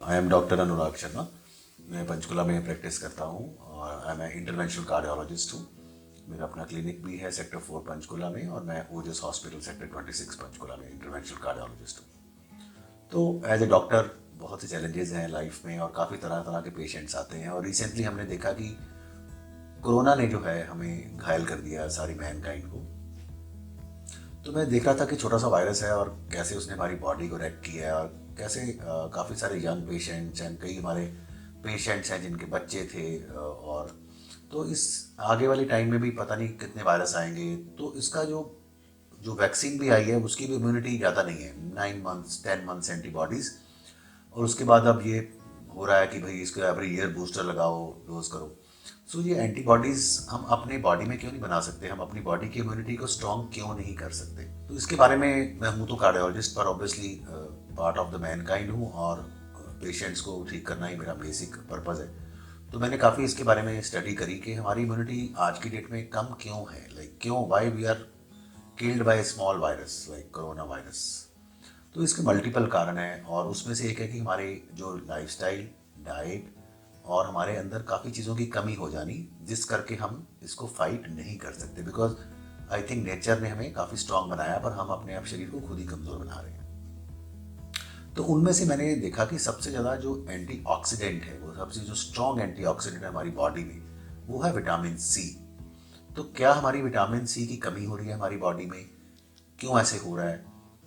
I am doctor Anurag Sharma. मैं पंचकुला में practice करता हूँ और मैं इंटरवेंशनल कार्डियोलॉजिस्ट हूँ। मेरा अपना क्लिनिक भी है सेक्टर 4 पंचकुला में, और मैं ओजस हॉस्पिटल सेक्टर 26 पंचकुला में इंटरवेंशनल कार्डियोलॉजिस्ट हूँ। तो एज ए डॉक्टर बहुत से चैलेंजेस हैं लाइफ में, और काफ़ी तरह तरह के पेशेंट्स आते हैं। और रिसेंटली हमने देखा कि कोरोना ने जो है हमें घायल कर दिया सारी मैनकाइंड को। तो मैं देख रहा था कि छोटा सा वायरस है और कैसे उसने हमारी बॉडी को रैक किया है, और कैसे काफ़ी सारे यंग पेशेंट्स एंड कई हमारे पेशेंट्स हैं जिनके बच्चे थे। और तो इस आगे वाले टाइम में भी पता नहीं कितने वायरस आएंगे। तो इसका जो जो वैक्सीन भी आई है उसकी भी इम्यूनिटी ज़्यादा नहीं है, 9 मंथ्स 10 मंथ्स एंटीबॉडीज़। और उसके बाद अब ये हो रहा है कि भाई इसको एवरी ईयर बूस्टर लगाओ, डोज करो। सो ये एंटीबॉडीज़ हम अपने बॉडी में क्यों नहीं बना सकते, हम अपनी बॉडी की इम्यूनिटी को स्ट्रॉन्ग क्यों नहीं कर सकते। तो इसके बारे में मैं हूँ तो कार्डियोलॉजिस्ट, पर obviously part of the Mankind हूँ, और पेशेंट्स को ठीक करना ही मेरा बेसिक पर्पज़ है। तो मैंने काफ़ी इसके बारे में स्टडी करी कि हमारी इम्यूनिटी आज की डेट में कम क्यों है, लाइक क्यों, why we are killed by small virus like corona virus. तो इसके मल्टीपल कारण हैं, और उसमें से एक है कि हमारे जो लाइफस्टाइल, डाइट और हमारे अंदर काफ़ी चीज़ों की कमी हो जानी, जिस करके हम इसको फाइट नहीं कर सकते। बिकॉज आई थिंक नेचर ने हमें काफ़ी स्ट्रांग बनाया, पर हम अपने आप शरीर को खुद ही कमज़ोर बना रहे हैं। तो उनमें से मैंने देखा कि सबसे ज़्यादा जो एंटीऑक्सीडेंट है, वो सबसे जो स्ट्रॉन्ग एंटीऑक्सीडेंट है हमारी बॉडी में, वो है विटामिन सी। तो क्या हमारी विटामिन सी की कमी हो रही है हमारी बॉडी में, क्यों ऐसे हो रहा है?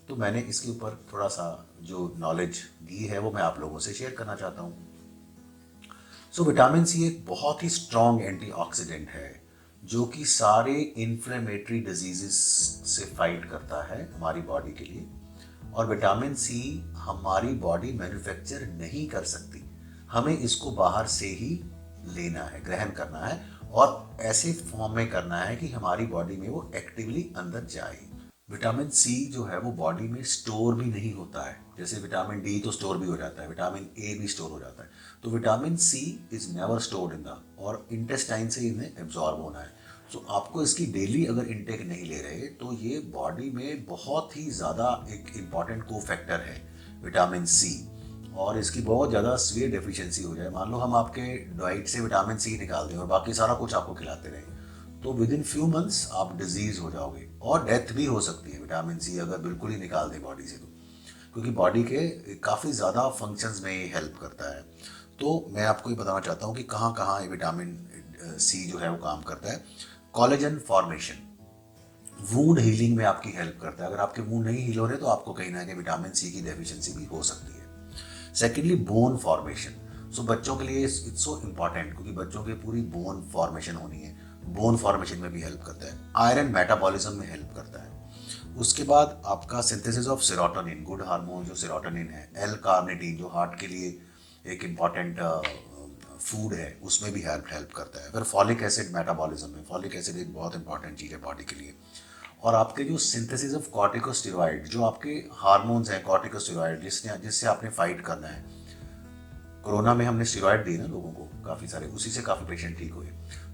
तो मैंने इसके ऊपर थोड़ा सा जो नॉलेज दी है वो मैं आप लोगों से शेयर करना चाहता हूँ। सो विटामिन सी एक बहुत ही स्ट्रॉन्ग एंटीऑक्सीडेंट है, जो कि सारे इन्फ्लेमेटरी डिजीजेस से फाइट करता है हमारी बॉडी के लिए। और विटामिन सी हमारी बॉडी मैन्युफैक्चर नहीं कर सकती, हमें इसको बाहर से ही लेना है, ग्रहण करना है, और ऐसे फॉर्म में करना है कि हमारी बॉडी में वो एक्टिवली अंदर जाए। विटामिन सी जो है वो बॉडी में स्टोर भी नहीं होता है। जैसे विटामिन डी तो स्टोर भी हो जाता है, विटामिन ए भी स्टोर हो जाता है। तो vitamin C is never stored in the, और इंटेस्टाइन से इन्हें एब्जॉर्ब होना है। सो आपको इसकी डेली अगर इनटेक नहीं ले रहे, तो ये बॉडी में बहुत ही ज़्यादा एक इम्पॉर्टेंट को फैक्टर है विटामिन सी। और इसकी बहुत ज़्यादा सीवियर डेफिशिएंसी हो जाए, मान लो हम आपके डाइट से विटामिन सी निकाल दें और बाकी सारा कुछ आपको खिलाते रहें, तो विद इन फ्यू मंथ्स आप डिजीज हो जाओगे, और डेथ भी हो सकती है विटामिन सी अगर बिल्कुल ही निकाल दें बॉडी से। तो क्योंकि बॉडी के काफ़ी ज़्यादा फंक्शंस में ये हेल्प करता है। तो मैं आपको ये बताना चाहता हूँ कि कहाँ कहाँ ये विटामिन सी जो है वो काम करता है। कॉलेजन फॉर्मेशन, वूंड हीलिंग में आपकी हेल्प करता है। अगर आपके वूंड नहीं हील हो रहे तो आपको कहीं ना कहीं विटामिन सी की डेफिशिएंसी भी हो सकती है। Secondly bone formation. सो बच्चों के लिए इट्स सो इम्पॉर्टेंट, क्योंकि बच्चों की पूरी बोन फॉर्मेशन होनी है। बोन फॉर्मेशन में भी हेल्प करता है। आयरन मेटाबॉलिज्म में हेल्प करता है। उसके बाद आपका synthesis of serotonin, good hormone जो सेरोटोनिन है, एल कार्निटीन जो हार्ट के लिए एक इम्पॉर्टेंट फूड है, उसमें भी हेल्प करता है। फिर फॉलिक एसिड मेटाबॉलिज्म में, फॉलिक एसिड एक बहुत इंपॉर्टेंट चीज़ है बॉडी के लिए। और आपके जो सिंथेसिस ऑफ कॉर्टिकोस्टेरॉइड, जो आपके हार्मोन्स हैं कॉर्टिकोस्टेरॉइड, जिससे आपने फाइट करना है। कोरोना में हमने स्टेरॉइड दिए ना लोगों को काफ़ी सारे, उसी से काफ़ी पेशेंट ठीक हुए।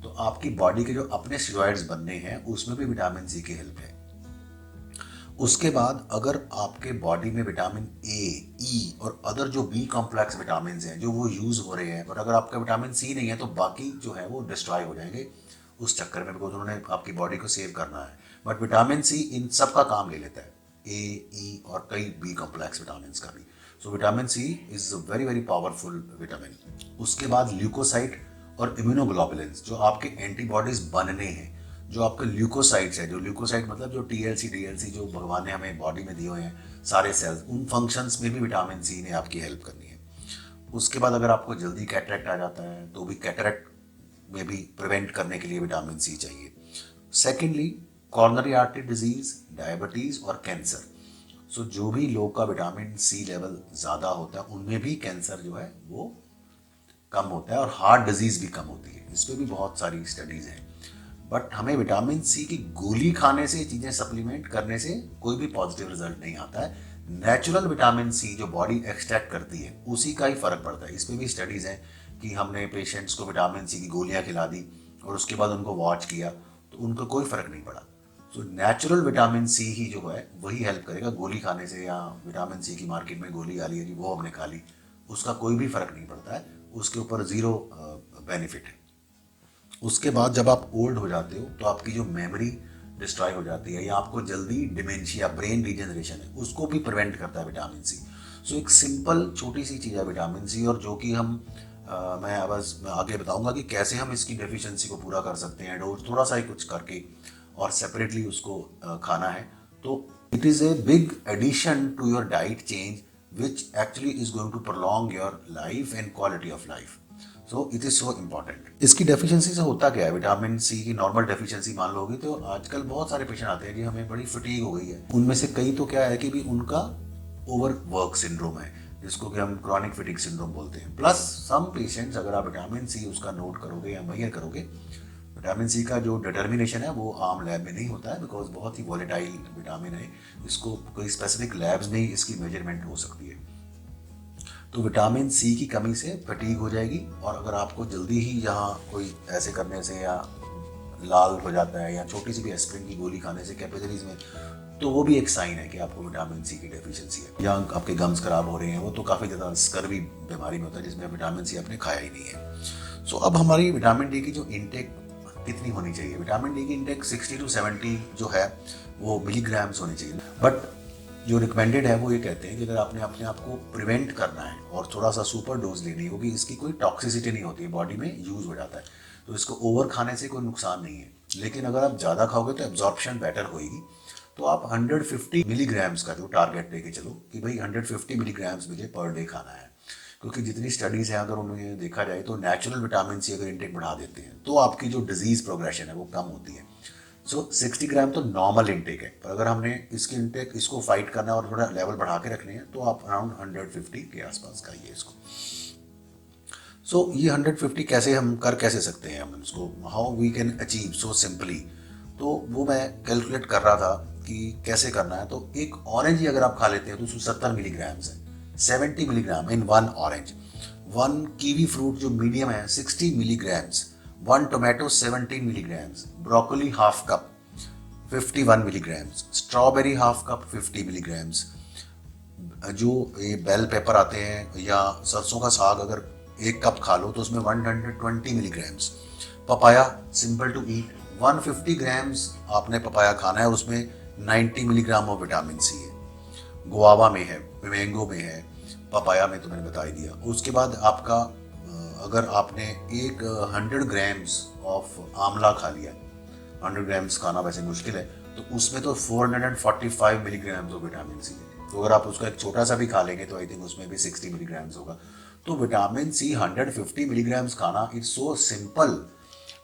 तो आपकी बॉडी के जो अपने स्टेरॉइड्स बनने हैं उसमें भी विटामिन सी की हेल्प है। उसके बाद अगर आपके बॉडी में विटामिन ए, ई और अदर जो बी कॉम्प्लेक्स विटामिन हैं जो वो यूज़ हो रहे हैं, और अगर आपका विटामिन सी नहीं है तो बाकी जो है वो डिस्ट्रॉय हो जाएंगे उस चक्कर में, बिकॉज उन्होंने आपकी बॉडी को सेव करना है। बट विटामिन सी इन सब का काम ले लेता है, ए, ई और कई बी कॉम्प्लेक्स विटामिन का भी। So vitamin C is very very powerful vitamin. उसके बाद ल्यूकोसाइट और इम्यूनोग्लोबुलिन्स, जो आपके एंटीबॉडीज बनने हैं, जो आपके ल्यूकोसाइट्स है, जो ल्यूकोसाइट मतलब जो टीएलसी डीएलसी जो भगवान ने हमें बॉडी में दिए हुए हैं सारे सेल्स, उन फंक्शंस में भी विटामिन सी ने आपकी हेल्प करनी है। उसके बाद अगर आपको जल्दी कैटरेक्ट आ जाता है तो भी कैटरेक्ट में भी प्रिवेंट करने के लिए विटामिन सी चाहिए। Secondly coronary artery disease, diabetes और कैंसर। सो जो भी लोग का विटामिन सी लेवल ज़्यादा होता है उनमें भी कैंसर जो है वो कम होता है, और हार्ट डिजीज भी कम होती है। इस पर भी बहुत सारी स्टडीज़ हैं। बट हमें विटामिन सी की गोली खाने से, चीज़ें सप्लीमेंट करने से कोई भी पॉजिटिव रिजल्ट नहीं आता है। नेचुरल विटामिन सी जो बॉडी एक्सट्रैक्ट करती है उसी का ही फर्क पड़ता है। इस पर भी स्टडीज़ हैं कि हमने पेशेंट्स को विटामिन सी की गोलियां खिला दी और उसके बाद उनको वॉच किया तो उनको कोई फर्क नहीं पड़ा। तो नेचुरल विटामिन सी ही जो है वही हेल्प करेगा। गोली खाने से, या विटामिन सी की मार्केट में गोली आ रही है जी वो हमने खा ली, उसका कोई भी फर्क नहीं पड़ता है, उसके ऊपर ज़ीरो बेनिफिट है। उसके बाद जब आप ओल्ड हो जाते हो तो आपकी जो मेमोरी डिस्ट्रॉय हो जाती है या आपको जल्दी डिमेंशिया, ब्रेन रीजनरेशन है, उसको भी प्रिवेंट करता है विटामिन सी। सो एक सिंपल छोटी सी चीज़ है विटामिन सी, और जो कि हम मैं आगे बताऊंगा कि कैसे हम इसकी डेफिशिएंसी को पूरा कर सकते हैं, डोज थोड़ा सा ही कुछ करके और सेपरेटली उसको खाना है। तो it is a big addition to your diet change which actually is going to prolong your life and quality of life. So it is so important. इसकी डेफिशिएंसी से होता क्या है, विटामिन सी की नॉर्मल डेफिशिएंसी मान लो होगी तो आजकल बहुत सारे पेशेंट आते हैं कि हमें बड़ी फटीग हो गई है। उनमें से कई तो क्या है कि भी उनका ओवर वर्क सिंड्रोम है, जिसको कि हम क्रॉनिक फटीग सिंड्रोम बोलते हैं। प्लस सम पेशेंट्स, अगर आप विटामिन सी उसका नोट करोगे या मेजर करोगे, विटामिन सी का जो डिटर्मिनेशन है वो आम लैब में नहीं होता है, बिकॉज बहुत ही वॉलेटाइल विटामिन है। इसको कोई स्पेसिफिक लैब्स में ही इसकी मेजरमेंट हो सकती है। तो विटामिन सी की कमी से फटीग हो जाएगी, और अगर आपको जल्दी ही यहाँ कोई ऐसे करने से या लाल हो जाता है या छोटी सी भी एस्प्रिन की गोली खाने से कैपिलरीज में, तो वो भी एक साइन है कि आपको विटामिन सी की डेफिशिएंसी है। या आपके गम्स खराब हो रहे हैं, वो तो काफ़ी ज़्यादा स्कर्वी बीमारी में होता है जिसमें विटामिन सी आपने खाया ही नहीं है। सो अब हमारी विटामिन डी की जो इंटेक कितनी होनी चाहिए, विटामिन डी की इंटेक 60 to 70 जो है वो मिलीग्राम्स होनी चाहिए। बट जो रिकमेंडेड है वो ये कहते हैं कि अगर आपने अपने आप को प्रिवेंट करना है और थोड़ा सा सुपर डोज लेनी होगी, इसकी कोई टॉक्सिसिटी नहीं होती है, बॉडी में यूज हो जाता है, तो इसको ओवर खाने से कोई नुकसान नहीं है। लेकिन अगर आप ज़्यादा खाओगे तो एब्जॉर्प्शन बेटर होगी। तो आप 150 मिलीग्राम्स का जो टारगेट लेके चलो कि भाई 150 मिलीग्राम्स मुझे पर डे खाना है, क्योंकि जितनी स्टडीज़ हैं अगर उन्हें देखा जाए तो नेचुरल विटामिन सी अगर इंटेक बढ़ा देते हैं तो आपकी जो डिजीज़ प्रोग्रेशन है वो कम होती है। सो 60 ग्राम तो नॉर्मल इंटेक है, पर अगर हमने इसकी इंटेक इसको फाइट करना है और थोड़ा लेवल बढ़ा के रखने हैं तो आप अराउंड 150 के आसपास खाइए इसको। सो ये 150 कैसे हम कर कैसे सकते हैं, हम इसको how we can achieve so simply, तो वो मैं कैलकुलेट कर रहा था कि कैसे करना है। तो एक ऑरेंज ही अगर आप खा लेते हैं तो उसमें 70 मिलीग्राम्स है, 70 milligram in one orange. One kiwi fruit जो मीडियम है 60 milligrams, one tomato 17 milligrams, broccoli half cup 51 milligrams, strawberry half cup 50 milligrams, जो ये बेल पेपर आते हैं या सरसों का साग अगर एक कप खा लो तो उसमें 120 milligrams, papaya simple to eat 150 grams आपने पपाया खाना है, उसमें 90 मिलीग्राम ऑफ विटामिन सी है। गुआवा में है, मैंगो में है, पपाया में तो मैंने बता ही दिया। उसके बाद आपका अगर आपने एक 100 ग्राम्स ऑफ आंवला खा लिया, 100 ग्राम्स खाना वैसे मुश्किल है, तो उसमें तो 445 मिलीग्राम्स ऑफ विटामिन सी है। तो अगर आप उसका एक छोटा सा भी खा लेंगे तो आई थिंक उसमें भी 60 मिलीग्राम्स होगा। तो विटामिन सी 150 मिलीग्राम्स खाना इट्स सो सिंपल।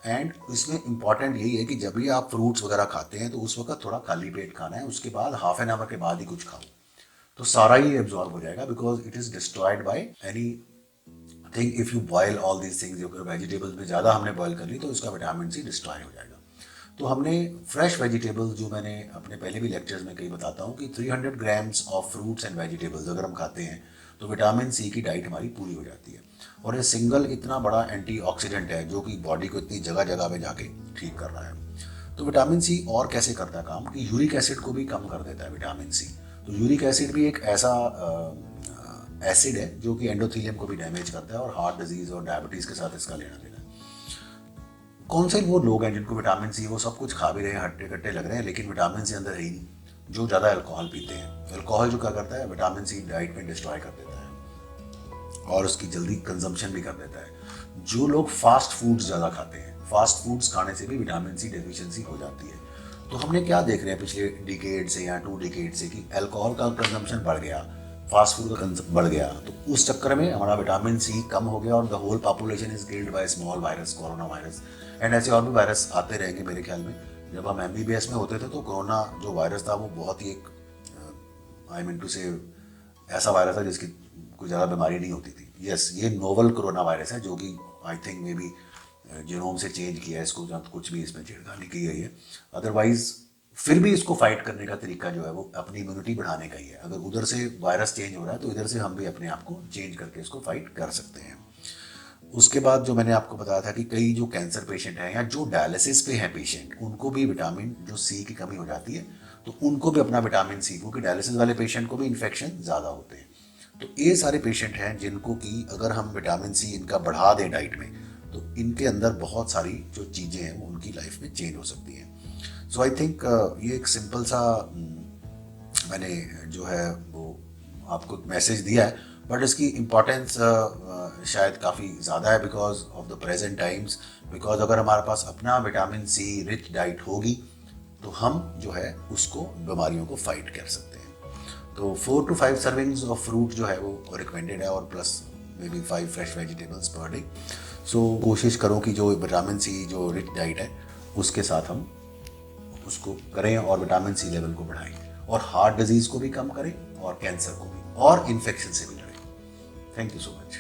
एंड इसमें इंपॉर्टेंट यही है कि जब भी आप फ्रूट्स वगैरह खाते हैं तो उस वक्त थोड़ा खाली पेट खाना है, उसके बाद हाफ एन आवर के बाद ही कुछ खाओ तो सारा ही एब्जॉर्ब हो जाएगा, because it is destroyed by anything. If you boil all these things, जो वेजिटेबल्स में ज़्यादा हमने बॉयल कर ली तो इसका विटामिन सी डिस्ट्रॉय हो जाएगा। तो हमने फ्रेश वेजिटेबल्स, जो मैंने अपने पहले भी लेक्चर्स में कई बताता हूँ कि 300 grams of fruits and vegetables अगर हम खाते हैं तो विटामिन सी की डाइट हमारी पूरी हो जाती है। और ये सिंगल इतना बड़ा एंटीऑक्सीडेंट है जो कि बॉडी को इतनी जगह जगह में जाके ठीक कर रहा है। तो विटामिन सी और कैसे करता है काम कि यूरिक एसिड को भी कम कर देता है विटामिन सी। तो यूरिक एसिड भी एक ऐसा एसिड है जो कि एंडोथेलियम को भी डैमेज करता है और हार्ट डिजीज और डायबिटीज के साथ इसका लेना देना है। कौन से वो लोग हैं जिनको विटामिन सी, वो सब कुछ खा भी रहे हैं, हट्टे कट्टे लग रहे हैं, लेकिन विटामिन सी अंदर है ही नहीं? जो ज़्यादा अल्कोहल पीते हैं। अल्कोहल जो क्या करता है, विटामिन सी डाइट में डिस्ट्रॉय कर देता है और उसकी जल्दी कंजम्पशन भी कर देता है। जो लोग फास्ट फूड्स ज़्यादा खाते हैं, फास्ट फूड्स खाने से भी विटामिन सी डेफिशिएंसी हो जाती है। तो हमने क्या देख रहे हैं पिछले डिकेड से या 2 डिकेड से कि अल्कोहल का कंजम्पशन बढ़ गया, फास्ट फूड का बढ़ गया, तो उस चक्कर में हमारा विटामिन सी कम हो गया और the whole population is killed by small virus, corona virus. And ऐसे और भी वायरस आते रहेंगे मेरे ख्याल में। जब हम MBBS में होते थे तो कोरोना जो वायरस था वो बहुत ही एक आई मीन टू से ऐसा वायरस था जिसकी कोई ज़्यादा बीमारी नहीं होती थी। यस, ये नोवल कोरोना वायरस है जो कि I think may be genome से चेंज किया है इसको, जहाँ कुछ भी इसमें छेड़खानी की गई है। अदरवाइज फिर भी इसको फाइट करने का तरीका जो है वो अपनी इम्यूनिटी बढ़ाने का ही है। अगर उधर से वायरस चेंज हो रहा है तो इधर से हम भी अपने आप को चेंज करके इसको फाइट कर सकते हैं। उसके बाद जो मैंने आपको बताया था कि कई जो कैंसर पेशेंट हैं या जो डायलिसिस पे हैं पेशेंट, उनको भी विटामिन जो सी की कमी हो जाती है, तो उनको भी अपना विटामिन सी, क्योंकि डायलिसिस वाले पेशेंट को भी इन्फेक्शन ज़्यादा होते हैं, तो ये सारे पेशेंट हैं जिनको कि अगर हम विटामिन सी इनका बढ़ा दें डाइट में, तो इनके अंदर बहुत सारी जो चीज़ें हैं वो उनकी लाइफ में चेंज हो सकती हैं। सो आई थिंक ये एक सिंपल सा मैंने जो है वो आपको मैसेज दिया है, बट इसकी इम्पोर्टेंस शायद काफ़ी ज़्यादा है because of the present times. Because अगर हमारे पास अपना विटामिन सी रिच डाइट होगी तो हम जो है उसको बीमारियों को फाइट कर सकते हैं। तो 4 to 5 सर्विंग्स ऑफ फ्रूट जो है वो रिकमेंडेड है, और plus may be 5 fresh vegetables per day. So कोशिश करो कि जो विटामिन सी जो रिच डाइट है उसके साथ हम उसको करें और विटामिन सी लेवल को बढ़ाएं, और हार्ट डिजीज को भी कम करें, और कैंसर को भी, और इन्फेक्शन से भी लड़ें। Thank you so much.